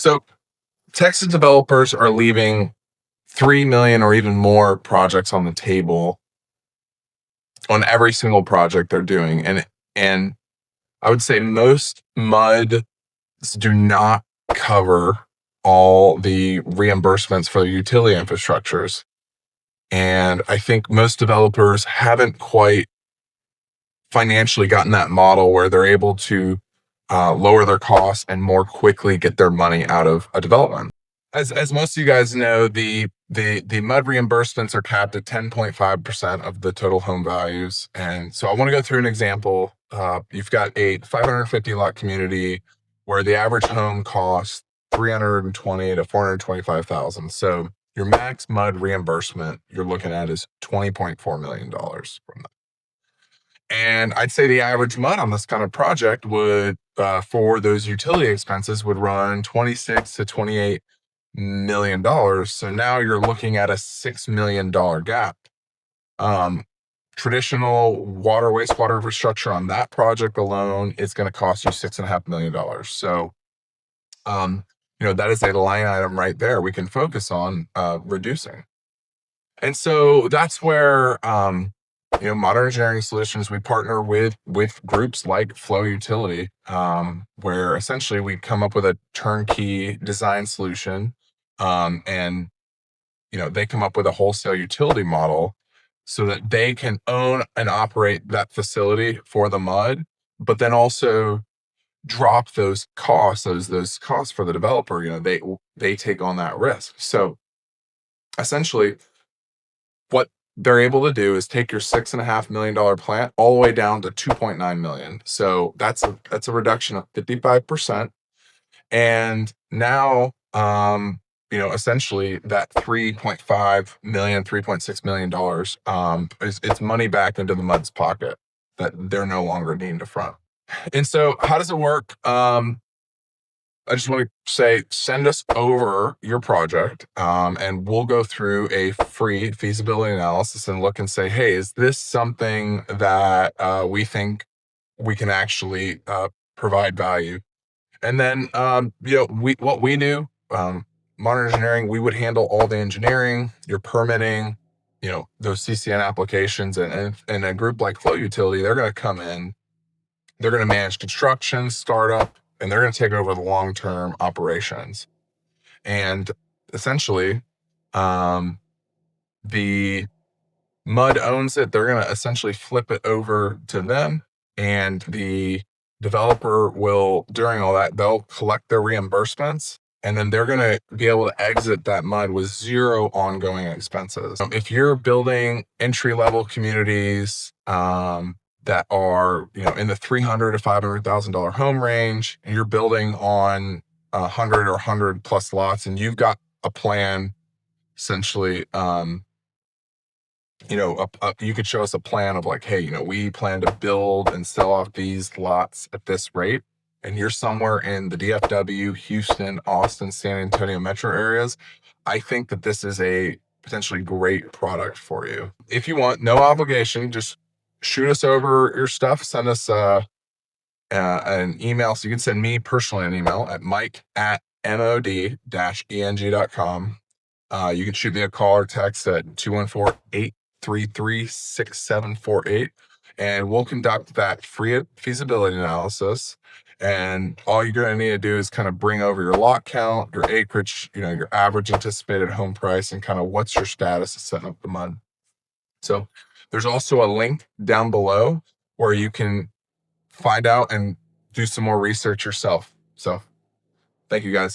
So Texas developers are leaving 3 million or even more projects on the table on every single project they're doing. And I would say most MUDs do not cover all the reimbursements for the utility infrastructures. And I think most developers haven't quite financially gotten that model where they're able to lower their costs and more quickly get their money out of a development. As most of you guys know, the MUD reimbursements are capped at 10.5% of the total home values. And so I want to go through an example. You've got a 550 lot community where the average home costs 320 to 425,000. So your max MUD reimbursement you're looking at is $20.4 million from that. And I'd say the average MUD on this kind of project would, for those utility expenses, would run 26 to 28 million dollars. So now you're looking at a $6 million gap. Traditional water, wastewater infrastructure on that project alone is going to cost you $6.5 million. So, that is a line item right there we can focus on reducing. And so that's where, Modern Engineering Solutions, we partner with groups like Flow Utility, where essentially we come up with a turnkey design solution, and they come up with a wholesale utility model so that they can own and operate that facility for the MUD, but then also drop those costs, those costs for the developer. They take on that risk. So essentially, what they're able to do is take your $6.5 million plant all the way down to 2.9 million. So that's a reduction of 55%. And now, essentially that 3.5 million, $3.6 million, it's money back into the MUD's pocket that they're no longer needing to front. And so how does it work? I just want to say, send us over your project, and we'll go through a free feasibility analysis and look and say, hey, is this something that we think we can actually provide value? And then, what we do, Modern Engineering, we would handle all the engineering, your permitting, those CCN applications, and a group like Flow Utility, they're going to come in, they're going to manage construction, startup, and they're going to take over the long-term operations. And essentially, the MUD owns it. They're going to essentially flip it over to them, and the developer will, during all that, they'll collect their reimbursements, and then they're going to be able to exit that MUD with zero ongoing expenses. If you're building entry-level communities, that are in the $300,000 to $500,000 home range, and you're building on 100 or 100 plus lots, and you've got a plan, essentially, you could show us a plan of like, hey, we plan to build and sell off these lots at this rate, and you're somewhere in the DFW, Houston, Austin, San Antonio metro areas. I think that this is a potentially great product for you. If you want, no obligation, just shoot us over your stuff, send us an email. So you can send me personally an email at mike@mod-eng.com. You can shoot me a call or text at 214-833-6748, and we'll conduct that free feasibility analysis. And all you're going to need to do is kind of bring over your lot count, your acreage, your average anticipated home price, and kind of what's your status of setting up the MUD. So there's also a link down below where you can find out and do some more research yourself. So thank you, guys.